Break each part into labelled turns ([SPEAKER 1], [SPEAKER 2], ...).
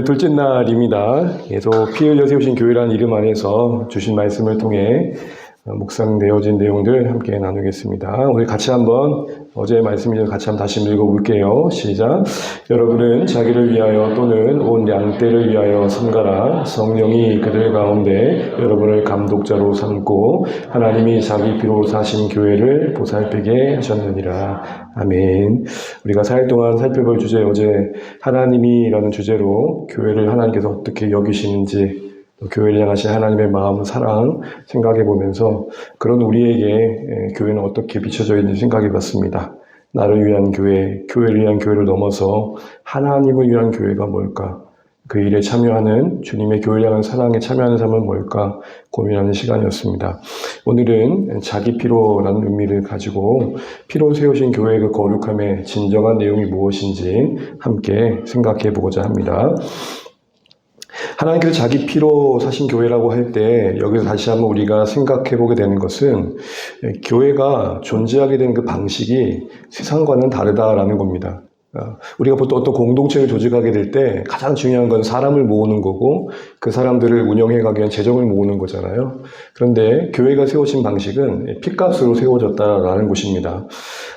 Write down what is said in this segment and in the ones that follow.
[SPEAKER 1] 둘째 날입니다. 계속 피 흘려 세우신 교회라는 이름 안에서 주신 말씀을 통해 묵상되어진 내용들 함께 나누겠습니다. 오늘 같이 한번 어제의 말씀을 같이 한번 다시 읽어볼게요. 시작. 여러분은 자기를 위하여 또는 온 양떼를 위하여 섬가라. 성령이 그들 가운데 여러분을 감독자로 삼고 하나님이 자기 피로 사신 교회를 보살피게 하셨느니라. 아멘. 우리가 4일 동안 살펴볼 주제, 어제 하나님이라는 주제로 교회를 하나님께서 어떻게 여기시는지, 교회를 향하신 하나님의 마음, 사랑 생각해 보면서 그런 우리에게 교회는 어떻게 비춰져 있는지 생각해 봤습니다. 나를 위한 교회, 교회를 위한 교회를 넘어서 하나님을 위한 교회가 뭘까? 그 일에 참여하는 주님의 교회를 향한 사랑에 참여하는 삶은 뭘까 고민하는 시간이었습니다. 오늘은 자기 피로라는 의미를 가지고 피로 세우신 교회의 그 거룩함의 진정한 내용이 무엇인지 함께 생각해 보고자 합니다. 하나님께서 자기 피로 사신 교회라고 할 때 여기서 다시 한번 우리가 생각해 보게 되는 것은 교회가 존재하게 된 그 방식이 세상과는 다르다라는 겁니다. 우리가 보통 어떤 공동체를 조직하게 될 때 가장 중요한 건 사람을 모으는 거고 그 사람들을 운영해 가기 위한 재정을 모으는 거잖아요. 그런데 교회가 세워진 방식은 핏값으로 세워졌다라는 것입니다.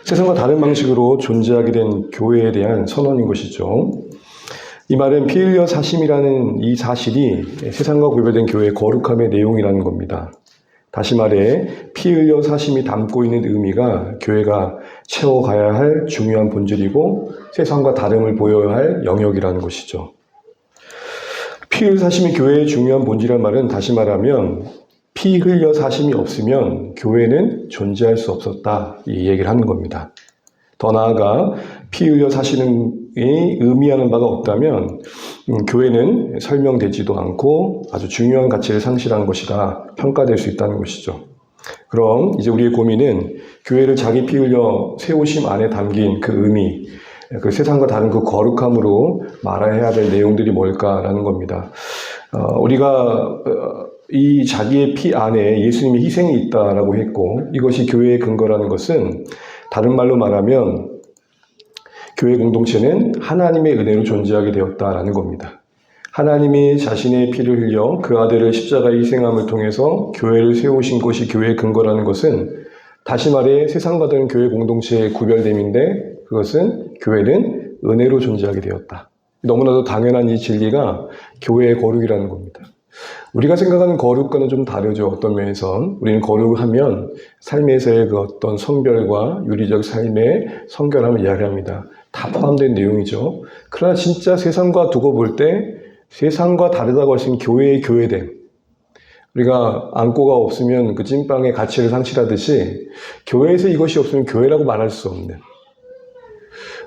[SPEAKER 1] 세상과 다른 방식으로 존재하게 된 교회에 대한 선언인 것이죠. 이 말은 피 흘려 사심이라는 이 사실이 세상과 구별된 교회의 거룩함의 내용이라는 겁니다. 다시 말해 피 흘려 사심이 담고 있는 의미가 교회가 채워가야 할 중요한 본질이고 세상과 다름을 보여야 할 영역이라는 것이죠. 피 흘려 사심이 교회의 중요한 본질이라는 말은 다시 말하면 피 흘려 사심이 없으면 교회는 존재할 수 없었다, 이 얘기를 하는 겁니다. 더 나아가 피 흘려 사시는 이 의미하는 바가 없다면 교회는 설명되지도 않고 아주 중요한 가치를 상실한 것이라 평가될 수 있다는 것이죠. 그럼 이제 우리의 고민은 교회를 자기 피 흘려 세우심 안에 담긴 그 의미, 그 세상과 다른 그 거룩함으로 말해야 될 내용들이 뭘까라는 겁니다. 우리가 이 자기의 피 안에 예수님의 희생이 있다라고 했고 이것이 교회의 근거라는 것은 다른 말로 말하면 교회 공동체는 하나님의 은혜로 존재하게 되었다라는 겁니다. 하나님이 자신의 피를 흘려 그 아들을 십자가에 희생함을 통해서 교회를 세우신 것이 교회의 근거라는 것은 다시 말해 세상과 다른 교회 공동체의 구별됨인데 그것은 교회는 은혜로 존재하게 되었다. 너무나도 당연한 이 진리가 교회의 거룩이라는 겁니다. 우리가 생각하는 거룩과는 좀 다르죠. 어떤 면에선 우리는 거룩하면 삶에서의 그 어떤 성별과 윤리적 삶의 성결함을 이야기합니다. 다 포함된 내용이죠. 그러나 진짜 세상과 두고 볼 때 세상과 다르다고 할 수 있는 교회의 교회됨, 우리가 안고가 없으면 그 찐빵의 가치를 상실하듯이 교회에서 이것이 없으면 교회라고 말할 수 없는,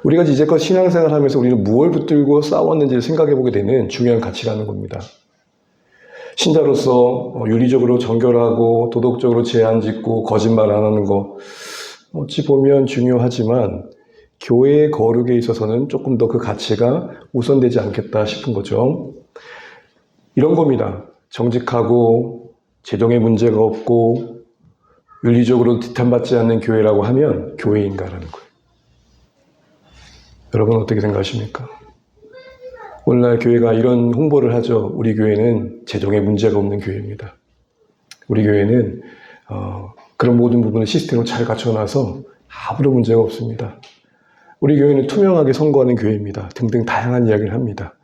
[SPEAKER 1] 우리가 이제껏 신앙생활을 하면서 우리는 무엇을 붙들고 싸웠는지를 생각해 보게 되는 중요한 가치라는 겁니다. 신자로서 윤리적으로 정결하고 도덕적으로 죄 안 짓고 거짓말 안 하는 거 어찌 보면 중요하지만 교회의 거룩에 있어서는 조금 더 그 가치가 우선되지 않겠다 싶은 거죠. 이런 겁니다. 정직하고 재정에 문제가 없고 윤리적으로 비판받지 않는 교회라고 하면 교회인가라는 거예요. 여러분 어떻게 생각하십니까? 오늘날 교회가 이런 홍보를 하죠. 우리 교회는 재정에 문제가 없는 교회입니다. 우리 교회는 그런 모든 부분을 시스템으로 잘 갖춰놔서 아무런 문제가 없습니다. 우리 교회는 투명하게 선거하는 교회입니다. 등등 다양한 이야기를 합니다.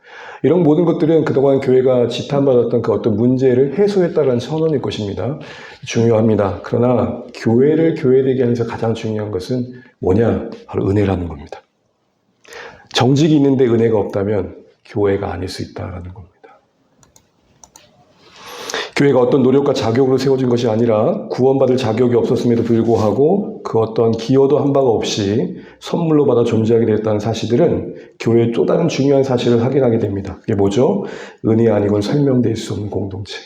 [SPEAKER 1] 이런 모든 것들은 그동안 교회가 지탄받았던 그 어떤 문제를 해소했다는 선언일 것입니다. 중요합니다. 그러나 교회를 교회되게 하면서 가장 중요한 것은 뭐냐? 바로 은혜라는 겁니다. 정직이 있는데 은혜가 없다면 교회가 아닐 수 있다는 겁니다. 교회가 어떤 노력과 자격으로 세워진 것이 아니라 구원받을 자격이 없었음에도 불구하고 그 어떤 기여도 한 바가 없이 선물로 받아 존재하게 되었다는 사실들은 교회의 또 다른 중요한 사실을 확인하게 됩니다. 그게 뭐죠? 은혜 아니고는 설명될 수 없는 공동체.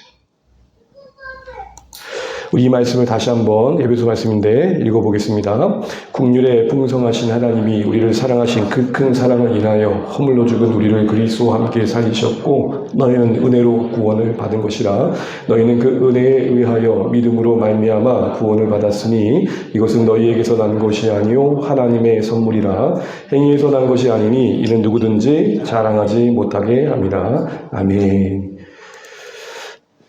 [SPEAKER 1] 우리 이 말씀을 다시 한번 에베소 말씀인데 읽어보겠습니다. 국률에 풍성하신 하나님이 우리를 사랑하신 그 큰 사랑을 인하여 허물로 죽은 우리를 그리스도와 함께 살리셨고 너희는 은혜로 구원을 받은 것이라. 너희는 그 은혜에 의하여 믿음으로 말미암아 구원을 받았으니 이것은 너희에게서 난 것이 아니요 하나님의 선물이라. 행위에서 난 것이 아니니 이는 누구든지 자랑하지 못하게 함이라. 아멘.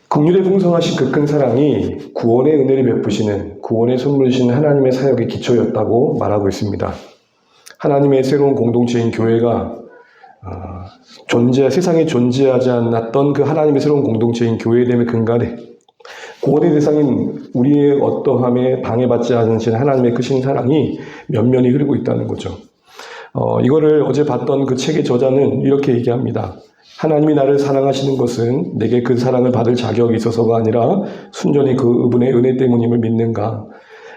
[SPEAKER 1] 긍휼에 풍성하신 그 큰 사랑이 구원의 은혜를 베푸시는 구원의 선물이신 하나님의 사역의 기초였다고 말하고 있습니다. 하나님의 새로운 공동체인 교회가 세상에 존재하지 않았던 그 하나님의 새로운 공동체인 교회됨의 근간에 구원의 대상인 우리의 어떠함에 방해받지 않으신 하나님의 크신 사랑이 면면이 흐르고 있다는 거죠. 이거를 어제 봤던 그 책의 저자는 이렇게 얘기합니다. 하나님이 나를 사랑하시는 것은 내게 그 사랑을 받을 자격이 있어서가 아니라 순전히 그분의 은혜 때문임을 믿는가.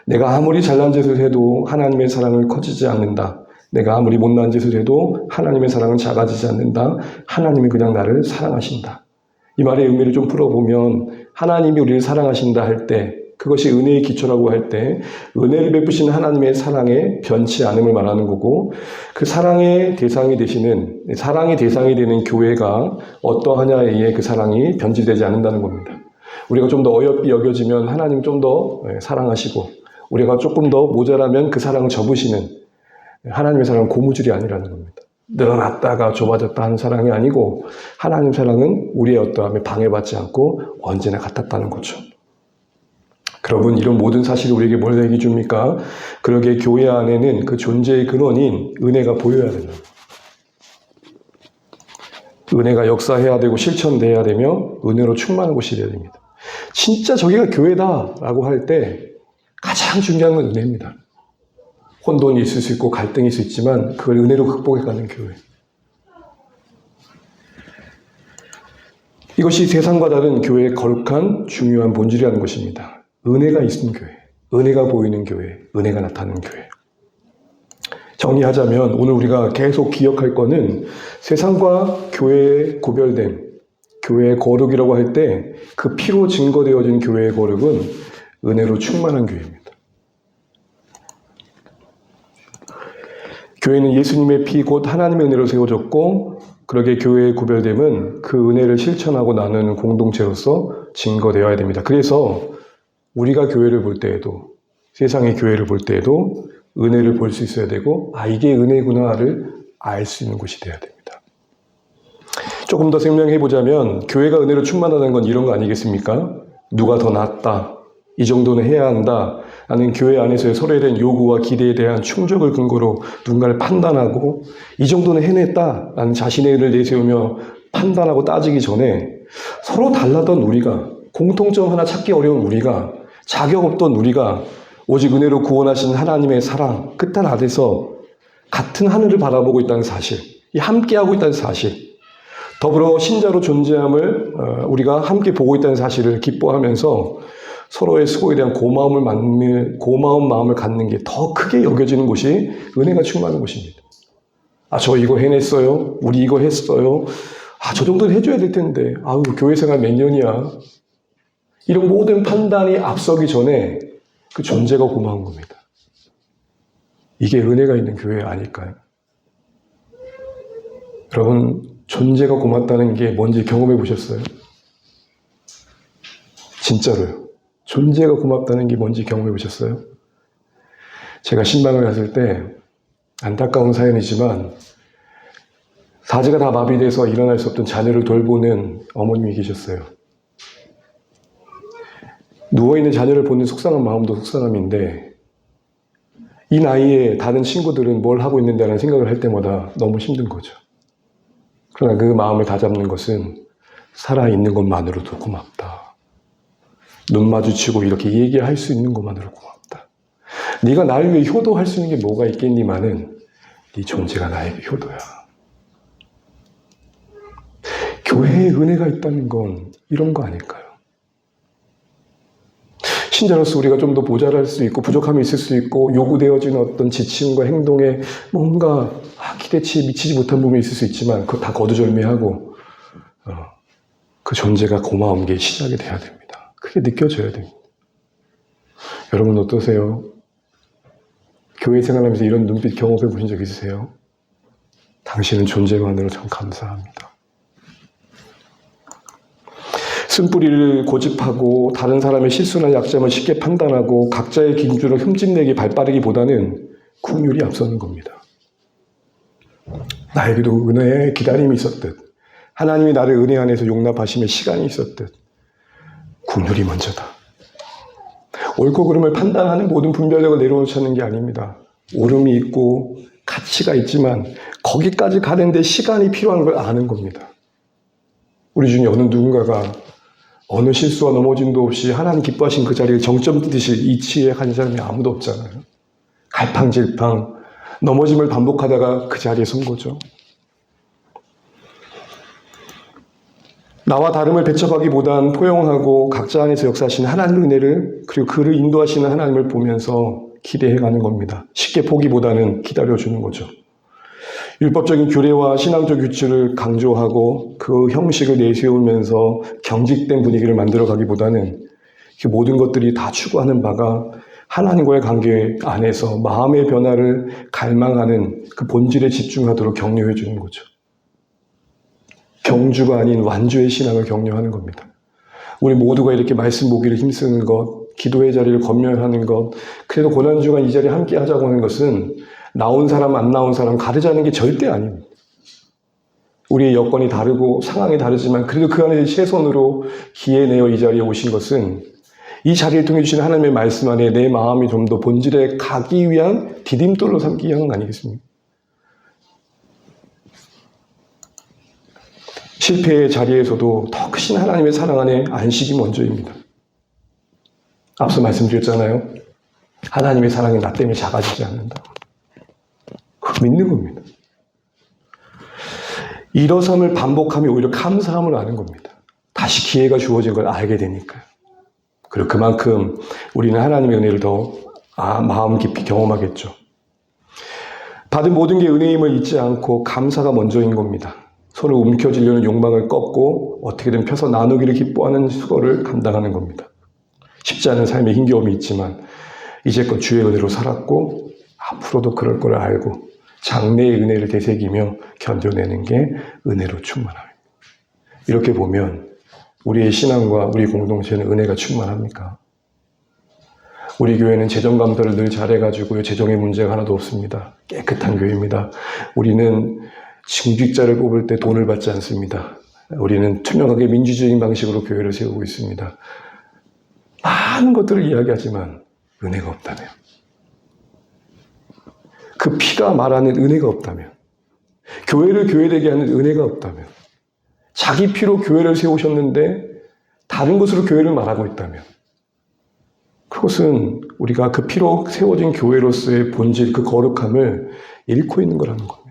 [SPEAKER 1] 내가 아무리 잘난 짓을 해도 하나님의 사랑을 커지지 않는다. 내가 아무리 못난 짓을 해도 하나님의 사랑은 작아지지 않는다. 하나님이 그냥 나를 사랑하신다. 이 말의 의미를 좀 풀어보면 하나님이 우리를 사랑하신다 할 때, 그것이 은혜의 기초라고 할 때 은혜를 베푸시는 하나님의 사랑에 변치 않음을 말하는 거고, 그 사랑의 대상이 되는 교회가 어떠하냐에 의해 그 사랑이 변질되지 않는다는 겁니다. 우리가 좀 더 어여삐 여겨지면 하나님 좀 더 사랑하시고, 우리가 조금 더 모자라면 그 사랑을 접으시는 하나님의 사랑은 고무줄이 아니라는 겁니다. 늘어났다가 좁아졌다 하는 사랑이 아니고 하나님 사랑은 우리의 어떠함에 방해받지 않고 언제나 같았다는 거죠. 여러분, 이런 모든 사실이 우리에게 뭘 얘기 줍니까? 그러게 교회 안에는 그 존재의 근원인 은혜가 보여야 된다. 은혜가 역사해야 되고 실천돼야 되며 은혜로 충만한 곳이 되어야 됩니다. 진짜 저기가 교회다라고 할 때 가장 중요한 건 은혜입니다. 혼돈이 있을 수 있고 갈등이 있을 수 있지만 그걸 은혜로 극복해가는 교회. 이것이 세상과 다른 교회의 거룩한 중요한 본질이라는 것입니다. 은혜가 있는 교회, 은혜가 보이는 교회, 은혜가 나타나는 교회. 정리하자면 오늘 우리가 계속 기억할 거는 세상과 교회의 고별됨, 교회의 거룩이라고 할 때 그 피로 증거되어진 교회의 거룩은 은혜로 충만한 교회입니다. 교회는 예수님의 피 곧 하나님의 은혜로 세워졌고, 그러게 교회의 구별됨은 그 은혜를 실천하고 나누는 공동체로서 증거되어야 됩니다. 그래서 우리가 교회를 볼 때에도, 세상의 교회를 볼 때에도 은혜를 볼 수 있어야 되고, 이게 은혜구나를 알 수 있는 곳이 되어야 됩니다. 조금 더 설명해 보자면 교회가 은혜로 충만하다는 건 이런 거 아니겠습니까? 누가 더 낫다, 이 정도는 해야 한다 라는 교회 안에서의 서로에 대한 요구와 기대에 대한 충족을 근거로 누군가를 판단하고, 이 정도는 해냈다 라는 자신의 의를 내세우며 판단하고 따지기 전에 서로 달랐던 우리가, 공통점 하나 찾기 어려운 우리가, 자격 없던 우리가 오직 은혜로 구원하신 하나님의 사랑 끝단 아래서 같은 하늘을 바라보고 있다는 사실, 함께하고 있다는 사실, 더불어 신자로 존재함을 우리가 함께 보고 있다는 사실을 기뻐하면서 서로의 수고에 대한 고마운 마음을 갖는 게 더 크게 여겨지는 곳이 은혜가 충만한 곳입니다. 저 이거 해냈어요. 우리 이거 했어요. 저 정도는 해줘야 될 텐데. 교회 생활 몇 년이야. 이런 모든 판단이 앞서기 전에 그 존재가 고마운 겁니다. 이게 은혜가 있는 교회 아닐까요? 여러분, 존재가 고맙다는 게 뭔지 경험해 보셨어요? 진짜로요. 존재가 고맙다는 게 뭔지 경험해 보셨어요? 제가 신방을 갔을 때 안타까운 사연이지만 사지가 다 마비돼서 일어날 수 없던 자녀를 돌보는 어머님이 계셨어요. 누워있는 자녀를 보는 속상한 마음도 속상함인데, 이 나이에 다른 친구들은 뭘 하고 있는다는 생각을 할 때마다 너무 힘든 거죠. 그러나 그 마음을 다잡는 것은 살아있는 것만으로도 고맙다. 눈 마주치고 이렇게 얘기할 수 있는 것만으로 고맙다. 네가 나를 위해 효도할 수 있는 게 뭐가 있겠니만은 네 존재가 나에게 효도야. 교회에 은혜가 있다는 건 이런 거 아닐까요? 신자로서 우리가 좀 더 모자랄 수 있고 부족함이 있을 수 있고 요구되어지는 어떤 지침과 행동에 뭔가 기대치에 미치지 못한 부분이 있을 수 있지만 그거 다 거두절미하고 그 존재가 고마운 게 시작이 돼야 됩니다. 그게 느껴져야 됩니다. 여러분 어떠세요? 교회 생활하면서 이런 눈빛 경험해 보신 적 있으세요? 당신은 존재만으로 참 감사합니다. 쓴뿌리를 고집하고 다른 사람의 실수나 약점을 쉽게 판단하고 각자의 기준으로 흠집내기 발빠르기보다는 긍휼이 앞서는 겁니다. 나에게도 은혜의 기다림이 있었듯 하나님이 나를 은혜 안에서 용납하심의 시간이 있었듯 긍휼이 먼저다. 옳고 그름을 판단하는 모든 분별력을 내려놓자는 게 아닙니다. 옳음이 있고 가치가 있지만 거기까지 가는데 시간이 필요한 걸 아는 겁니다. 우리 중에 어느 누군가가 어느 실수와 넘어짐도 없이 하나님 기뻐하신 그 자리를 정점 뜨듯이 이치에 한 사람이 아무도 없잖아요. 갈팡질팡 넘어짐을 반복하다가 그 자리에 선 거죠. 나와 다름을 배척하기보단 포용하고 각자 안에서 역사하시는 하나님의 은혜를 그리고 그를 인도하시는 하나님을 보면서 기대해가는 겁니다. 쉽게 포기보다는 기다려주는 거죠. 율법적인 규례와 신앙적 규칙을 강조하고 그 형식을 내세우면서 경직된 분위기를 만들어가기보다는 모든 것들이 다 추구하는 바가 하나님과의 관계 안에서 마음의 변화를 갈망하는 그 본질에 집중하도록 격려해 주는 거죠. 경주가 아닌 완주의 신앙을 격려하는 겁니다. 우리 모두가 이렇게 말씀 보기를 힘쓰는 것, 기도의 자리를 검열하는 것, 그래도 고난주간 이 자리에 함께 하자고 하는 것은 나온 사람 안 나온 사람 가르자는 게 절대 아닙니다. 우리의 여건이 다르고 상황이 다르지만 그래도 그 안에 최선으로 기회내어 이 자리에 오신 것은 이 자리를 통해 주신 하나님의 말씀 안에 내 마음이 좀 더 본질에 가기 위한 디딤돌로 삼기 위한 건 아니겠습니까? 실패의 자리에서도 더 크신 하나님의 사랑 안에 안식이 먼저입니다. 앞서 말씀드렸잖아요. 하나님의 사랑이 나 때문에 작아지지 않는다. 그거 믿는 겁니다. 일어섬을 반복하며 오히려 감사함을 아는 겁니다. 다시 기회가 주어진 걸 알게 되니까요. 그리고 그만큼 우리는 하나님의 은혜를 더 마음 깊이 경험하겠죠. 받은 모든 게 은혜임을 잊지 않고 감사가 먼저인 겁니다. 서로 움켜쥐려는 욕망을 꺾고 어떻게든 펴서 나누기를 기뻐하는 수고를 감당하는 겁니다. 쉽지 않은 삶에 힘겨움이 있지만 이제껏 주의 은혜로 살았고 앞으로도 그럴 걸 알고 장래의 은혜를 되새기며 견뎌내는 게 은혜로 충만합니다. 이렇게 보면 우리의 신앙과 우리 공동체는 은혜가 충만합니까? 우리 교회는 재정 감사를 늘 잘해가지고요. 재정의 문제가 하나도 없습니다. 깨끗한 교회입니다. 우리는 징직자를 뽑을 때 돈을 받지 않습니다. 우리는 투명하게 민주적인 방식으로 교회를 세우고 있습니다. 많은 것들을 이야기하지만 은혜가 없다면, 그 피가 말하는 은혜가 없다면, 교회를 교회되게 하는 은혜가 없다면, 자기 피로 교회를 세우셨는데 다른 것으로 교회를 말하고 있다면, 그것은 우리가 그 피로 세워진 교회로서의 본질, 그 거룩함을 잃고 있는 거라는 겁니다.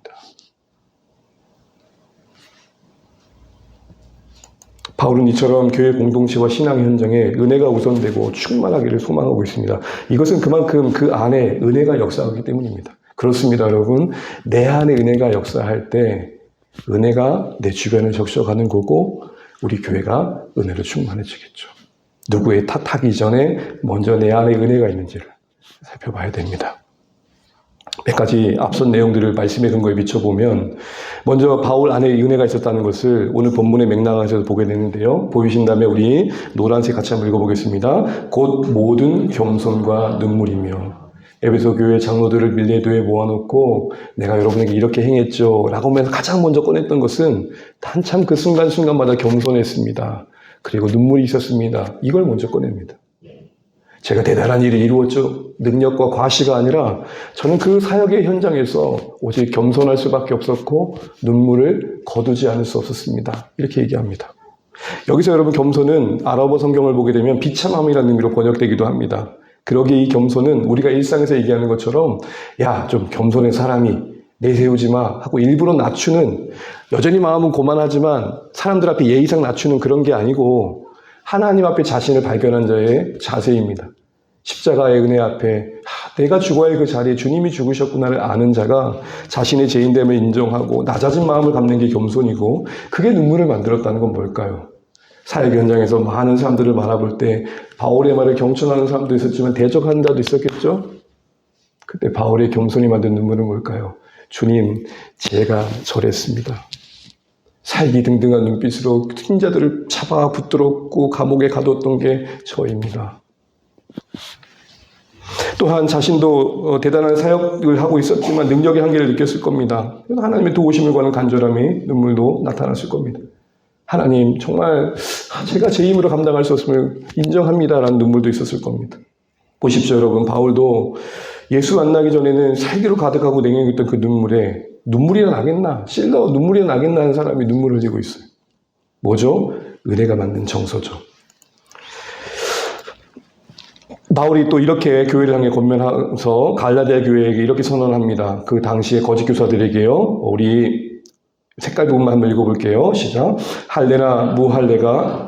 [SPEAKER 1] 바울은 이처럼 교회 공동체와 신앙 현장에 은혜가 우선되고 충만하기를 소망하고 있습니다. 이것은 그만큼 그 안에 은혜가 역사하기 때문입니다. 그렇습니다, 여러분. 내 안에 은혜가 역사할 때 은혜가 내 주변을 적셔가는 거고 우리 교회가 은혜로 충만해지겠죠. 누구의 탓하기 전에 먼저 내 안에 은혜가 있는지를 살펴봐야 됩니다. 몇 가지 앞선 내용들을 말씀의 근거에 비춰보면 먼저 바울 안에 은혜가 있었다는 것을 오늘 본문의 맥락에서 보게 되는데요. 보이신다면 우리 노란색 같이 한번 읽어보겠습니다. 곧 모든 겸손과 눈물이며 에베소 교회 장로들을 밀레도에 모아놓고 내가 여러분에게 이렇게 행했죠 라고 하면서 가장 먼저 꺼냈던 것은 한참 그 순간순간마다 겸손했습니다. 그리고 눈물이 있었습니다. 이걸 먼저 꺼냅니다. 제가 대단한 일을 이루었죠. 능력과 과시가 아니라 저는 그 사역의 현장에서 오직 겸손할 수밖에 없었고 눈물을 거두지 않을 수 없었습니다. 이렇게 얘기합니다. 여기서 여러분 겸손은 아랍어 성경을 보게 되면 비참함이라는 의미로 번역되기도 합니다. 그러기에 이 겸손은 우리가 일상에서 얘기하는 것처럼 야, 좀 겸손의 사람이 내세우지 마 하고 일부러 낮추는, 여전히 마음은 고만하지만 사람들 앞에 예의상 낮추는 그런 게 아니고 하나님 앞에 자신을 발견한 자의 자세입니다. 십자가의 은혜 앞에 내가 죽어야 할 그 자리에 주님이 죽으셨구나를 아는 자가 자신의 죄인됨을 인정하고 낮아진 마음을 갖는 게 겸손이고 그게 눈물을 만들었다는 건 뭘까요? 사역 현장에서 많은 사람들을 바라볼 때 바울의 말을 경청하는 사람도 있었지만 대적하는 자도 있었겠죠? 그때 바울의 겸손히 만든 눈물은 뭘까요? 주님, 제가 저랬습니다. 살기등등한 눈빛으로 흰자들을 잡아 붙들었고 감옥에 가뒀던 게 저입니다. 또한 자신도 대단한 사역을 하고 있었지만 능력의 한계를 느꼈을 겁니다. 하나님의 도우심을 구하는 간절함이 눈물도 나타났을 겁니다. 하나님, 정말 제가 제 힘으로 감당할 수 없음을 인정합니다라는 눈물도 있었을 겁니다. 보십시오, 여러분. 바울도 예수 만나기 전에는 살기로 가득하고 냉랭했던 그 눈물에 눈물이나 나겠나? 실러 눈물이 나겠나 하는 사람이 눈물을 흘리고 있어요. 뭐죠? 은혜가 만든 정서죠. 바울이 또 이렇게 교회를 향해 권면하면서 갈라디아 교회에게 이렇게 선언합니다. 그 당시에 거짓 교사들에게요. 우리 색깔 부분만 한번 읽어볼게요. 시작. 할례나 무할례가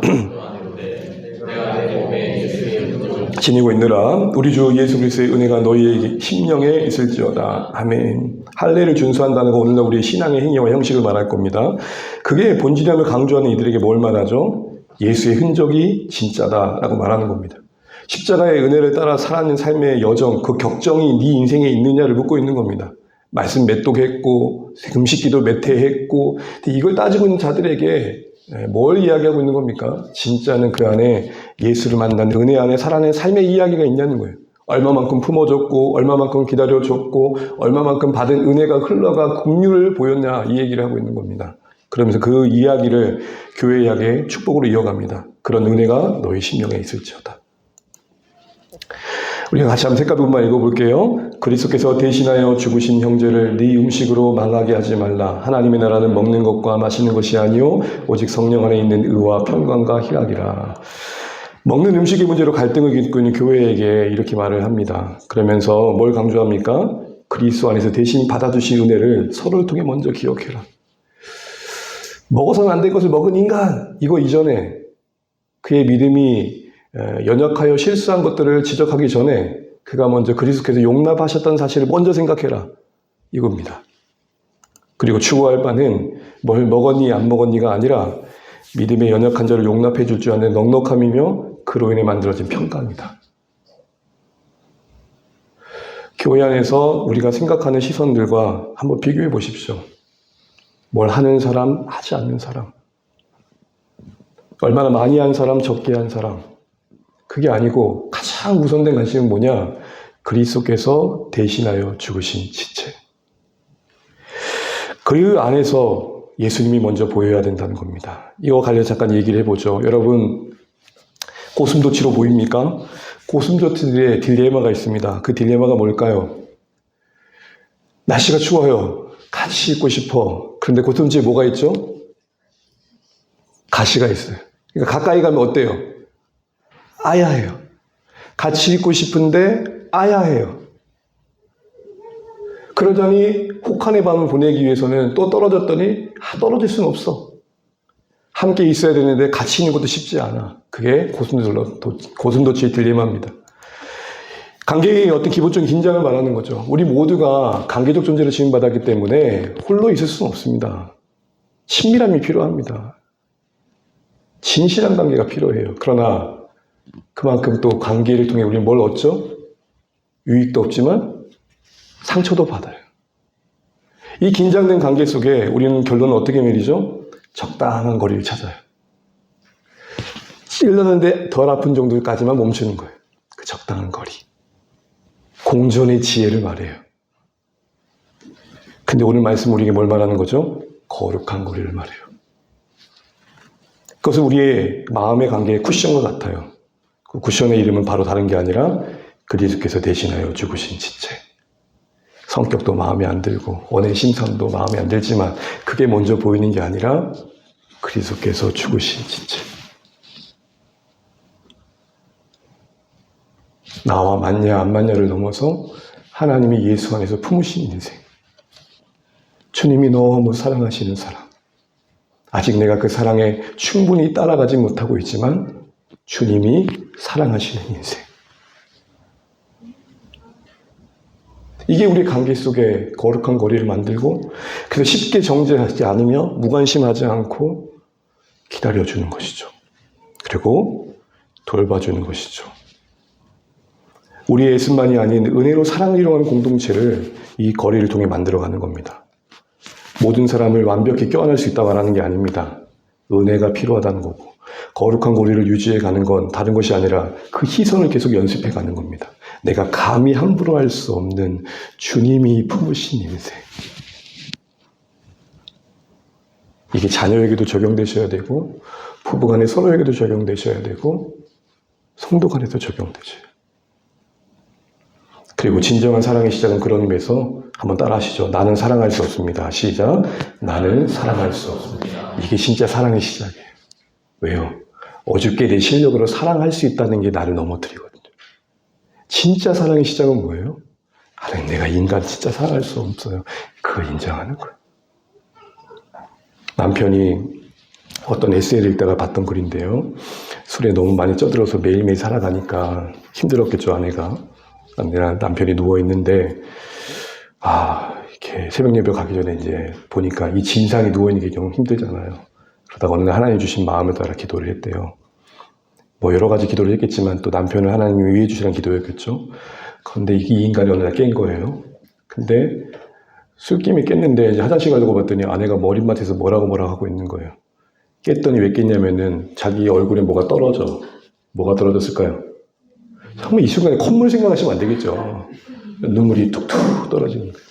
[SPEAKER 1] 지니고 있느라 우리 주 예수 그리스도의 은혜가 너희의 심령에 있을지어다. 아멘. 할례를 준수한다는 거 오늘날 우리의 신앙의 행위와 형식을 말할 겁니다. 그게 본질함을 강조하는 이들에게 뭘 말하죠? 예수의 흔적이 진짜다라고 말하는 겁니다. 십자가의 은혜를 따라 살아가는 삶의 여정, 그 격정이 네 인생에 있느냐를 묻고 있는 겁니다. 말씀 몇 독 했고 금식기도 몇 회 했고 이걸 따지고 있는 자들에게 뭘 이야기하고 있는 겁니까? 진짜는 그 안에 예수를 만난 은혜 안에 살아낸 삶의 이야기가 있냐는 거예요. 얼마만큼 품어줬고 얼마만큼 기다려줬고 얼마만큼 받은 은혜가 흘러가 긍휼을 보였냐 이 얘기를 하고 있는 겁니다. 그러면서 그 이야기를 교회에 향해 축복으로 이어갑니다. 그런 은혜가 너희 심령에 있을지어다. 우리가 같이 한번 색깔 부분만 읽어볼게요. 그리스도께서 대신하여 죽으신 형제를 네 음식으로 망하게 하지 말라. 하나님의 나라는 먹는 것과 마시는 것이 아니요 오직 성령 안에 있는 의와 평강과 희락이라. 먹는 음식의 문제로 갈등을 겪고 있는 교회에게 이렇게 말을 합니다. 그러면서 뭘 강조합니까? 그리스도 안에서 대신 받아주신 은혜를 서로를 통해 먼저 기억해라. 먹어서는 안 될 것을 먹은 인간, 이거 이전에 그의 믿음이 연약하여 실수한 것들을 지적하기 전에 그가 먼저 그리스도께서 용납하셨다는 사실을 먼저 생각해라. 이겁니다. 그리고 추구할 바는 뭘 먹었니 안 먹었니가 아니라 믿음의 연약한 자를 용납해 줄 줄 아는 넉넉함이며 그로 인해 만들어진 평강이다. 교회 안에서 우리가 생각하는 시선들과 한번 비교해 보십시오. 뭘 하는 사람, 하지 않는 사람. 얼마나 많이 한 사람, 적게 한 사람. 그게 아니고 가장 우선된 관심은 뭐냐? 그리스도께서 대신하여 죽으신 지체. 그 안에서 예수님이 먼저 보여야 된다는 겁니다. 이거 관련해서 잠깐 얘기를 해보죠. 여러분, 고슴도치로 보입니까? 고슴도치들의 딜레마가 있습니다. 그 딜레마가 뭘까요? 날씨가 추워요. 같이 있고 싶어. 그런데 고슴도치에 뭐가 있죠? 가시가 있어요. 그러니까 가까이 가면 어때요? 아야해요. 같이 있고 싶은데 아야해요. 그러더니 혹한의 밤을 보내기 위해서는 또 떨어졌더니 떨어질 수는 없어. 함께 있어야 되는데 같이 있는 것도 쉽지 않아. 그게 고슴도치의 딜레마입니다. 관계의 어떤 기본적인 긴장을 말하는 거죠. 우리 모두가 관계적 존재를 지음받았기 때문에 홀로 있을 수는 없습니다. 친밀함이 필요합니다. 진실한 관계가 필요해요. 그러나 그만큼 또 관계를 통해 우리는 뭘 얻죠? 유익도 없지만 상처도 받아요. 이 긴장된 관계 속에 우리는 결론은 어떻게 내리죠? 적당한 거리를 찾아요. 찔렀는데 덜 아픈 정도까지만 멈추는 거예요. 그 적당한 거리. 공존의 지혜를 말해요. 근데 오늘 말씀 우리에게 뭘 말하는 거죠? 거룩한 거리를 말해요. 그것은 우리의 마음의 관계의 쿠션과 같아요. 그 쿠션의 이름은 바로 다른 게 아니라 그리스도께서 대신하여 죽으신 지체. 성격도 마음에 안 들고 원의 심성도 마음에 안 들지만 그게 먼저 보이는 게 아니라 그리스도께서 죽으신 지체. 나와 맞냐 안 맞냐를 넘어서 하나님이 예수 안에서 품으신 인생. 주님이 너무 사랑하시는 사랑. 아직 내가 그 사랑에 충분히 따라가지 못하고 있지만 주님이 사랑하시는 인생. 이게 우리 관계 속에 거룩한 거리를 만들고 그래서 쉽게 정죄하지 않으며 무관심하지 않고 기다려주는 것이죠. 그리고 돌봐주는 것이죠. 우리의 애씀만이 아닌 은혜로 사랑을 이루어가는 공동체를 이 거리를 통해 만들어가는 겁니다. 모든 사람을 완벽히 껴안을 수 있다 말하는 게 아닙니다. 은혜가 필요하다는 거고, 거룩한 거리를 유지해 가는 건 다른 것이 아니라 그 희선을 계속 연습해 가는 겁니다. 내가 감히 함부로 할 수 없는 주님이 품으신 인생. 이게 자녀에게도 적용되셔야 되고, 부부간에 서로에게도 적용되셔야 되고, 성도 간에도 적용되셔야 돼요. 그리고 진정한 사랑의 시작은 그런 의미에서 한번 따라 하시죠. 나는 사랑할 수 없습니다. 시작. 나는 사랑할 수 없습니다. 이게 진짜 사랑의 시작이에요. 왜요? 어줍게 내 실력으로 사랑할 수 있다는 게 나를 넘어뜨리거든요. 진짜 사랑의 시작은 뭐예요? 하나님, 내가 인간 진짜 사랑할 수 없어요. 그걸 인정하는 거예요. 남편이 어떤 에세이를 읽다가 봤던 글인데요. 술에 너무 많이 쪄들어서 매일매일 살아가니까 힘들었겠죠, 아내가. 남편이 누워있는데, 이렇게 새벽 예배 가기 전에 이제 보니까 이 진상이 누워있는 게 너무 힘들잖아요. 그러다가 어느 날 하나님 주신 마음을 따라 기도를 했대요. 뭐 여러 가지 기도를 했겠지만 또 남편을 하나님이 위해 주시라는 기도였겠죠. 그런데 이 인간이 어느 날 깬 거예요. 근데 술김에 깼는데 이제 화장실 가려고 봤더니 아내가 머리맡에서 뭐라고 하고 있는 거예요. 깼더니 왜 깼냐면은 자기 얼굴에 뭐가 떨어져. 뭐가 떨어졌을까요? 정말 이 순간에 콧물 생각하시면 안 되겠죠. 눈물이 툭툭 떨어지는 거예요.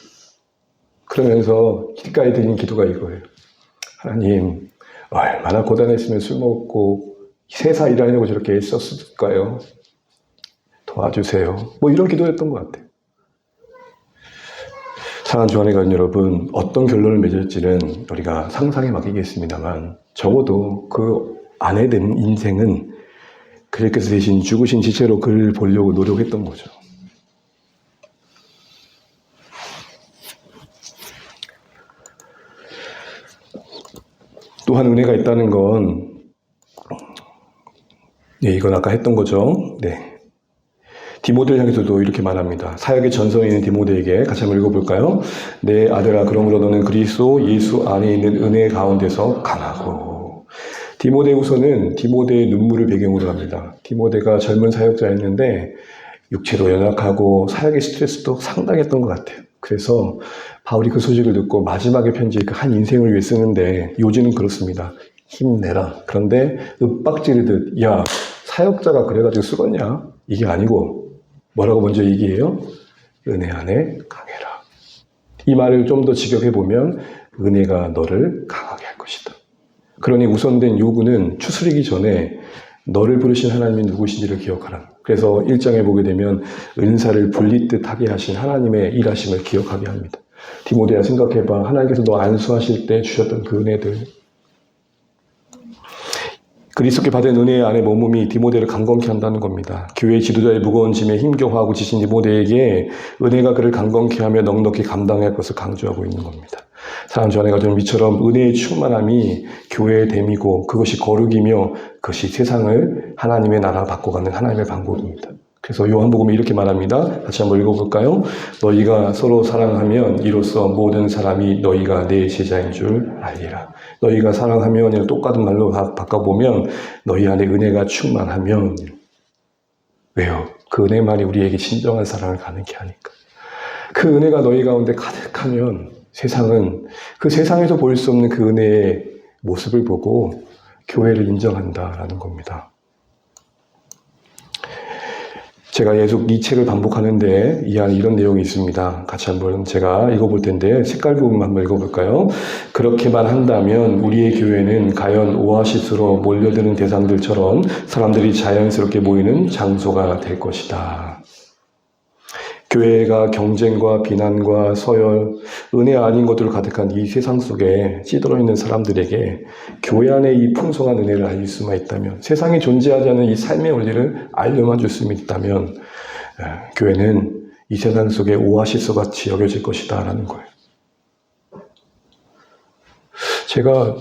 [SPEAKER 1] 그러면서 길가에 드린 기도가 이거예요. 하나님, 얼마나 고단했으면 술 먹고 세사 일하려고 저렇게 애썼을까요? 도와주세요. 뭐 이런 기도였던 것 같아요. 사랑하는 주안의 가족 여러분, 어떤 결론을 맺을지는 우리가 상상에 맡기겠습니다만 적어도 그 안에 든 인생은 그리스도께서 대신 죽으신 지체로 그를 보려고 노력했던 거죠. 또한 은혜가 있다는 건, 이건 아까 했던 거죠. 디모데를 향해서도 이렇게 말합니다. 사역의 전선에 있는 디모데에게 같이 한번 읽어볼까요? 내 아들아, 그러므로 너는 그리스도 예수 안에 있는 은혜 가운데서 강하고. 디모데후서는 디모데의 눈물을 배경으로 합니다. 디모데가 젊은 사역자였는데 육체도 연약하고 사역의 스트레스도 상당했던 것 같아요. 그래서 바울이 그 소식을 듣고 마지막에 편지 그 한 인생을 위해 쓰는데 요즘은 그렇습니다. 힘내라. 그런데 윽박지르듯 야, 사역자가 그래가지고 쓰겄냐? 이게 아니고 뭐라고 먼저 얘기해요? 은혜 안에 강해라. 이 말을 좀 더 직역해보면 은혜가 너를 강하게 할 것이다. 그러니 우선된 요구는 추스리기 전에 너를 부르신 하나님이 누구신지를 기억하라. 그래서 1장에 보게 되면 은사를 불리듯 하게 하신 하나님의 일하심을 기억하게 합니다. 디모데야, 생각해봐. 하나님께서 너 안수하실 때 주셨던 그 은혜들. 그리스도께 받은 은혜 안에 머금이 디모데를 강건케 한다는 겁니다. 교회 지도자의 무거운 짐에 힘겨워하고 지친 디모데에게 은혜가 그를 강건케 하며 넉넉히 감당할 것을 강조하고 있는 겁니다. 사랑하는 주 안에 가족 이처럼 은혜의 충만함이 교회의 됨이고 그것이 거룩이며 그것이 세상을 하나님의 나라 바꿔가는 하나님의 방법입니다. 그래서 요한복음이 이렇게 말합니다. 같이 한번 읽어볼까요? 너희가 서로 사랑하면 이로써 모든 사람이 너희가 내 제자인 줄 알리라. 너희가 사랑하면 똑같은 말로 바꿔보면 너희 안에 은혜가 충만하면. 왜요? 그 은혜만이 우리에게 진정한 사랑을 가능케 하니까. 그 은혜가 너희 가운데 가득하면 세상은 그 세상에서 보일 수 없는 그 은혜의 모습을 보고 교회를 인정한다라는 겁니다. 제가 계속 이 책을 반복하는데 이 안에 이런 내용이 있습니다. 같이 한번 제가 읽어볼 텐데 색깔 부분 한번 읽어볼까요? 그렇게만 한다면 우리의 교회는 과연 오아시스로 몰려드는 대상들처럼 사람들이 자연스럽게 모이는 장소가 될 것이다. 교회가 경쟁과 비난과 서열, 은혜 아닌 것들로 가득한 이 세상 속에 찌들어 있는 사람들에게 교회 안에 이 풍성한 은혜를 알릴 수만 있다면, 세상에 존재하지 않는 이 삶의 원리를 알려만 줄 수 있다면 교회는 이 세상 속에 오아시스 같이 여겨질 것이다 라는 거예요. 제가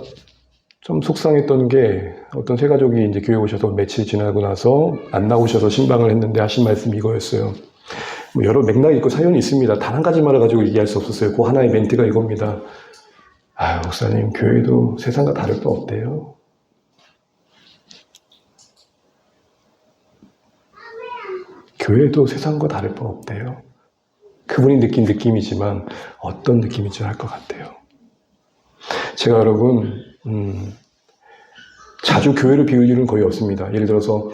[SPEAKER 1] 좀 속상했던 게 어떤 새 가족이 이제 교회 오셔서 며칠 지나고 나서 안 나오셔서 신방을 했는데 하신 말씀이 이거였어요. 여러 맥락이 있고 사연이 있습니다. 단 한 가지만을 가지고 얘기할 수 없었어요. 그 하나의 멘트가 이겁니다. 목사님, 교회도 세상과 다를 바 없대요. 교회도 세상과 다를 바 없대요. 그분이 느낀 느낌이지만 어떤 느낌인지 알 것 같아요. 제가 여러분 자주 교회를 비울 일은 거의 없습니다. 예를 들어서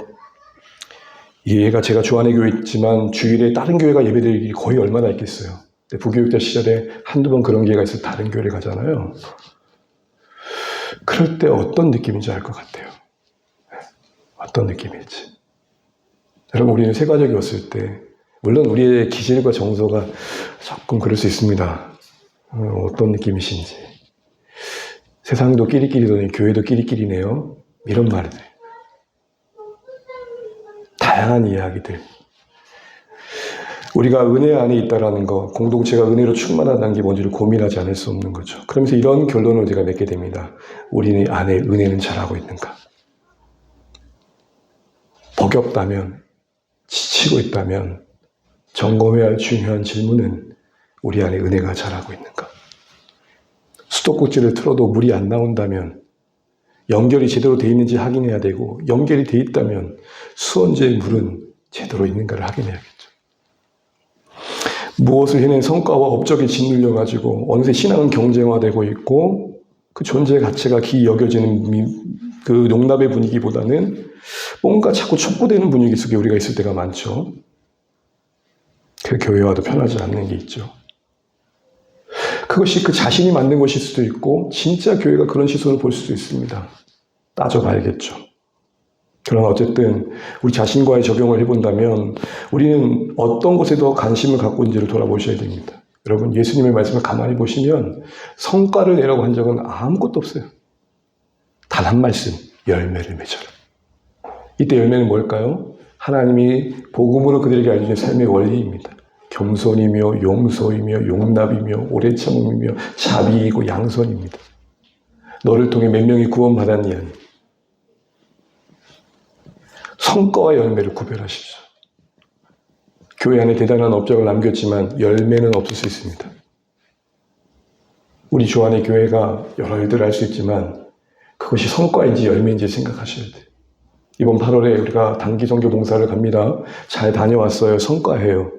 [SPEAKER 1] 얘가 제가 주안의 교회 있지만 주일에 다른 교회가 예배드릴 일이 거의 얼마나 있겠어요. 부교육자 시절에 한두 번 그런 기회가 있어서 다른 교회를 가잖아요. 그럴 때 어떤 느낌인지 알 것 같아요. 어떤 느낌일지. 여러분, 우리는 세가족이었을 때 물론 우리의 기질과 정서가 조금 그럴 수 있습니다. 어떤 느낌이신지. 세상도 끼리끼리더니 교회도 끼리끼리네요. 이런 말들. 다양한 이야기들. 우리가 은혜 안에 있다라는 것, 공동체가 은혜로 충만하다는 게 뭔지를 고민하지 않을 수 없는 거죠. 그러면서 이런 결론을 우리가 맺게 됩니다. 우리 안에 은혜는 잘하고 있는가? 복이 없다면, 지치고 있다면 점검해야 할 중요한 질문은 우리 안에 은혜가 잘하고 있는가? 수도꼭지를 틀어도 물이 안 나온다면 연결이 제대로 돼 있는지 확인해야 되고, 연결이 돼 있다면 수원지의 물은 제대로 있는가를 확인해야겠죠. 무엇을 해낸 성과와 업적에 짓눌려가지고 어느새 신앙은 경쟁화되고 있고 그 존재 가치가 기 여겨지는 그 농담의 분위기보다는 뭔가 자꾸 촉구되는 분위기 속에 우리가 있을 때가 많죠. 그 교회와도 편하지 않는 게 있죠. 그것이 그 자신이 만든 것일 수도 있고 진짜 교회가 그런 시선을 볼 수도 있습니다. 따져봐야겠죠. 그러나 어쨌든 우리 자신과의 적용을 해본다면 우리는 어떤 것에 더 관심을 갖고 있는지를 돌아보셔야 됩니다. 여러분, 예수님의 말씀을 가만히 보시면 성과를 내라고 한 적은 아무것도 없어요. 단 한 말씀, 열매를 맺어라. 이때 열매는 뭘까요? 하나님이 복음으로 그들에게 알려준 삶의 원리입니다. 겸손이며 용서이며 용납이며 오래 참음이며 자비이고 양선입니다. 너를 통해 몇 명이 구원받았니? 성과와 열매를 구별하십시오. 교회 안에 대단한 업적을 남겼지만 열매는 없을 수 있습니다. 우리 주 안의 교회가 여러 일들을 할 수 있지만 그것이 성과인지 열매인지 생각하셔야 돼요. 이번 8월에 우리가 단기 선교 봉사를 갑니다. 잘 다녀왔어요. 성과예요.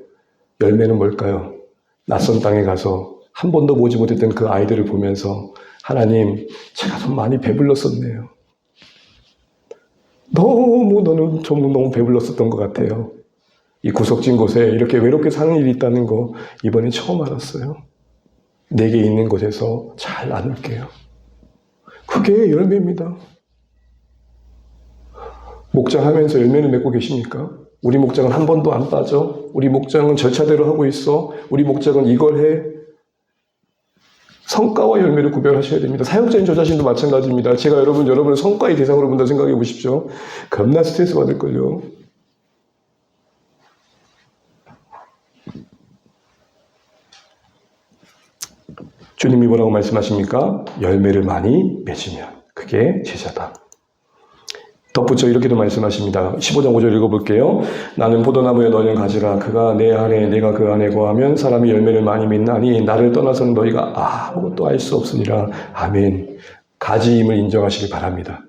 [SPEAKER 1] 열매는 뭘까요? 낯선 땅에 가서 한 번도 보지 못했던 그 아이들을 보면서 하나님, 제가 좀 많이 배불렀었네요. 너는 너무 배불렀었던 것 같아요. 이 구석진 곳에 이렇게 외롭게 사는 일이 있다는 거 이번에 처음 알았어요. 내게 있는 곳에서 잘 나눌게요. 그게 열매입니다. 목장하면서 열매를 맺고 계십니까? 우리 목장은 한 번도 안 빠져. 우리 목장은 절차대로 하고 있어. 우리 목장은 이걸 해. 성과와 열매를 구별하셔야 됩니다. 사역자인 저 자신도 마찬가지입니다. 제가 여러분을 성과의 대상으로 본다 생각해 보십시오. 겁나 스트레스 받을걸요. 주님이 뭐라고 말씀하십니까? 열매를 많이 맺으면 그게 제자다. 덧붙여 이렇게도 말씀하십니다. 15장 5절 읽어볼게요. 나는 포도나무에 너희는 가지라. 그가 내 안에 내가 그 안에 거하면 사람이 열매를 많이 맺나니 나를 떠나서는 너희가 아무것도 알 수 없으니라. 아멘. 가지임을 인정하시기 바랍니다.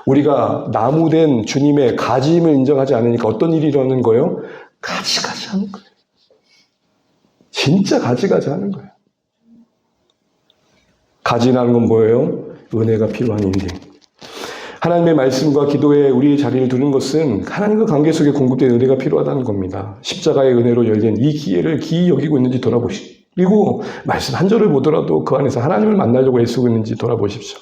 [SPEAKER 1] 우리가 나무된 주님의 가지임을 인정하지 않으니까 어떤 일이 일어나는 거예요? 가지가지 하는 거예요. 진짜 가지가지 하는 거예요. 가지라는 건 뭐예요? 은혜가 필요한 인생. 하나님의 말씀과 기도에 우리의 자리를 두는 것은 하나님과 관계 속에 공급된 은혜가 필요하다는 겁니다. 십자가의 은혜로 열린 이 기회를 기이 여기고 있는지 돌아보십시오. 그리고 말씀 한 절을 보더라도 그 안에서 하나님을 만나려고 애쓰고 있는지 돌아보십시오.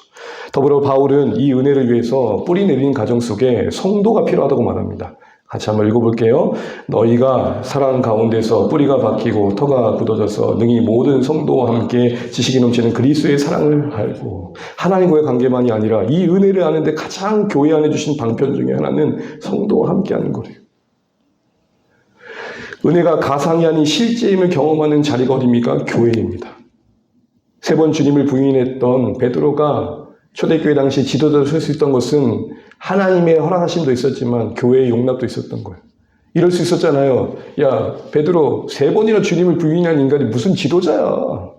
[SPEAKER 1] 더불어 바울은 이 은혜를 위해서 뿌리 내린 가정 속에 성도가 필요하다고 말합니다. 같이 한번 읽어볼게요. 너희가 사랑 가운데서 뿌리가 박히고 터가 굳어져서 능히 모든 성도와 함께 지식이 넘치는 그리스도의 사랑을 알고 하나님과의 관계만이 아니라 이 은혜를 아는데 가장 교회 안에 주신 방편 중에 하나는 성도와 함께하는 거래요. 은혜가 가상이 아닌 실제임을 경험하는 자리가 어디입니까? 교회입니다. 3번 주님을 부인했던 베드로가 초대교회 당시 지도자로 설 수 있던 것은 하나님의 허락하심도 있었지만 교회의 용납도 있었던 거예요. 이럴 수 있었잖아요. 야, 베드로 3번이나 주님을 부인한 인간이 무슨 지도자야.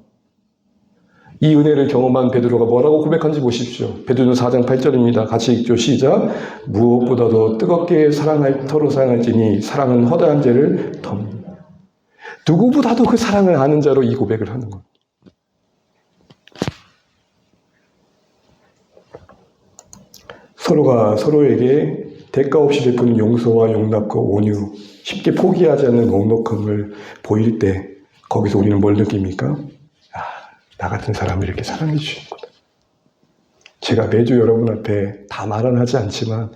[SPEAKER 1] 이 은혜를 경험한 베드로가 뭐라고 고백한지 보십시오. 베드로는 4장 8절입니다. 같이 읽죠. 시작. 무엇보다도 뜨겁게 서로 사랑할지니 사랑은 허다한 죄를 덮는. 누구보다도 그 사랑을 아는 자로 이 고백을 하는 것. 서로가 서로에게 대가 없이 베푸는 용서와 용납과 온유, 쉽게 포기하지 않는 넉넉함을 보일 때 거기서 우리는 뭘 느낍니까? 나 같은 사람을 이렇게 사랑해 주시는구나. 제가 매주 여러분 앞에 다 말은 하지 않지만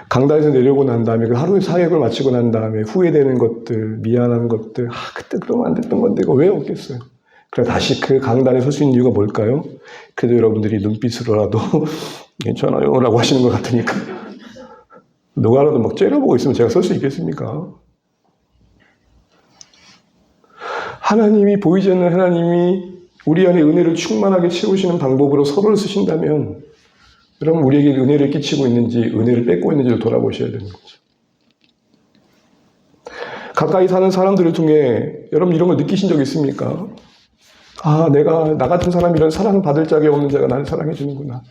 [SPEAKER 1] 강단에서 내려오고 난 다음에 그 하루의 사역을 마치고 난 다음에 후회되는 것들, 미안한 것들, 그때 그러면 안 됐던 건데 이거 왜 없겠어요? 그래 다시 그 강단에 설 수 있는 이유가 뭘까요? 그래도 여러분들이 눈빛으로라도 괜찮아요 라고 하시는 것 같으니까. 누가라도 막 째려보고 있으면 제가 설 수 있겠습니까? 하나님이 보이지 않는 하나님이 우리 안에 은혜를 충만하게 채우시는 방법으로 서로를 쓰신다면 여러분 우리에게 은혜를 끼치고 있는지 은혜를 뺏고 있는지를 돌아보셔야 되는 거죠. 가까이 사는 사람들을 통해 여러분 이런 걸 느끼신 적 있습니까? 나 같은 사람이 이런 사랑을 받을 자격이 없는 자가 나를 사랑해 주는구나.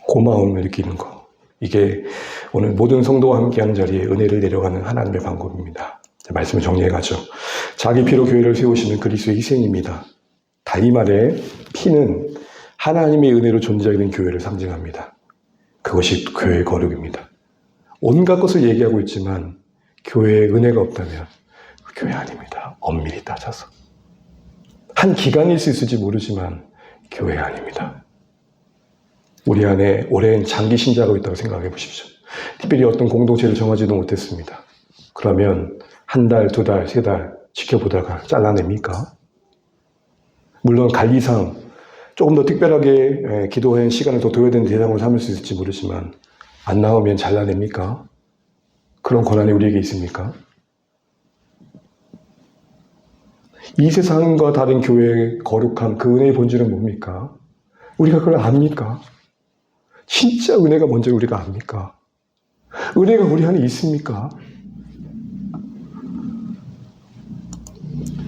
[SPEAKER 1] 고마움을 느끼는 거. 이게 오늘 모든 성도와 함께하는 자리에 은혜를 내려가는 하나님의 방법입니다. 말씀을 정리해가죠. 자기 피로 교회를 세우시는 그리스도의 희생입니다. 달리 말해 피는 하나님의 은혜로 존재하게 된 교회를 상징합니다. 그것이 교회의 거룩입니다. 온갖 것을 얘기하고 있지만 교회에 은혜가 없다면 그 교회 아닙니다. 엄밀히 따져서. 한 기간일 수 있을지 모르지만 교회 아닙니다. 우리 안에 오랜 장기 신자가 있다고 생각해 보십시오. 특별히 어떤 공동체를 정하지도 못했습니다. 그러면 한 달, 두 달, 세 달 지켜보다가 잘라냅니까? 물론 관리상 조금 더 특별하게 기도하는 시간을 더 둬야 되는 대상으로 삼을 수 있을지 모르지만 안 나오면 잘라냅니까? 그런 권한이 우리에게 있습니까? 이 세상과 다른 교회의 거룩함, 그 은혜의 본질은 뭡니까? 우리가 그걸 압니까? 진짜 은혜가 뭔지 우리가 압니까? 은혜가 우리 안에 있습니까?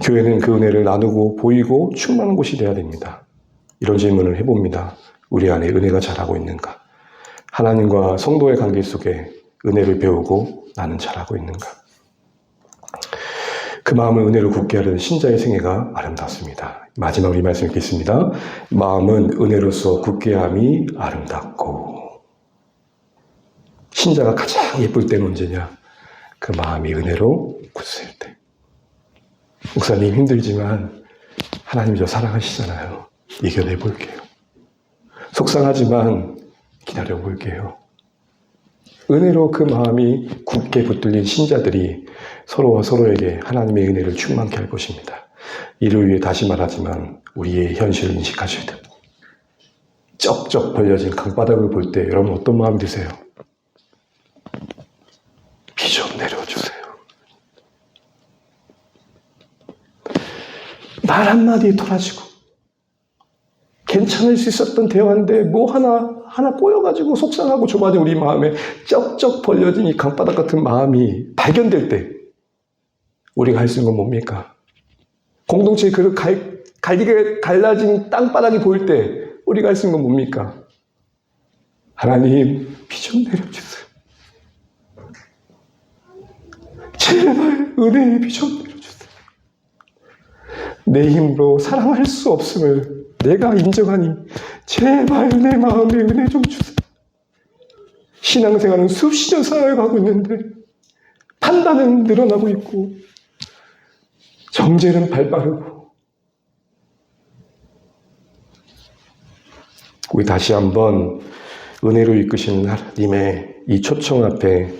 [SPEAKER 1] 교회는 그 은혜를 나누고 보이고 충만한 곳이 되어야 됩니다. 이런 질문을 해봅니다. 우리 안에 은혜가 자라고 있는가? 하나님과 성도의 관계 속에 은혜를 배우고 나는 자라고 있는가? 그 마음을 은혜로 굳게 하려는 신자의 생애가 아름답습니다. 마지막으로 이 말씀 읽겠습니다. 마음은 은혜로서 굳게 함이 아름답고. 신자가 가장 예쁠 때는 언제냐? 그 마음이 은혜로 굳을 때. 목사님 힘들지만 하나님 저 사랑하시잖아요. 이겨내볼게요. 속상하지만 기다려볼게요. 은혜로 그 마음이 굳게 붙들린 신자들이 서로와 서로에게 하나님의 은혜를 충만케 할 것입니다. 이를 위해 다시 말하지만 우리의 현실을 인식하셔야 됩니다. 쩍쩍 벌려진 강바닥을 볼 때 여러분 어떤 마음이 드세요? 비 좀 내려주세요. 말 한마디에 토라지고 괜찮을 수 있었던 대화인데 뭐 하나 꼬여가지고 속상하고 좁아진 우리 마음에 쩍쩍 벌려진 이 강바닥 같은 마음이 발견될 때 우리가 할 수 있는 건 뭡니까? 공동체의 그 갈리게 갈라진 땅바닥이 보일 때 우리가 할 수 있는 건 뭡니까? 하나님 비 좀 내려주세요. 제발 은혜의 비 좀 내려주세요. 내 힘으로 사랑할 수 없음을 내가 인정하니 제발 내 마음에 은혜 좀 주세요. 신앙생활은 수십 년 살아가고 있는데 판단은 늘어나고 있고 정죄는 발빠르고 우리 다시 한번 은혜로 이끄시는 하나님의 이 초청 앞에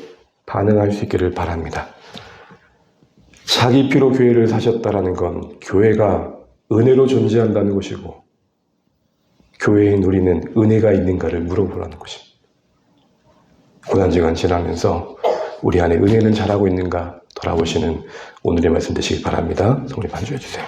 [SPEAKER 1] 반응할 수 있기를 바랍니다. 자기 피로 교회를 사셨다라는 건 교회가 은혜로 존재한다는 것이고 교회인 우리는 은혜가 있는가를 물어보라는 것입니다. 고난지간 지나면서 우리 안에 은혜는 자라고 있는가 돌아보시는 오늘의 말씀 되시기 바랍니다. 성리 반주해 주세요.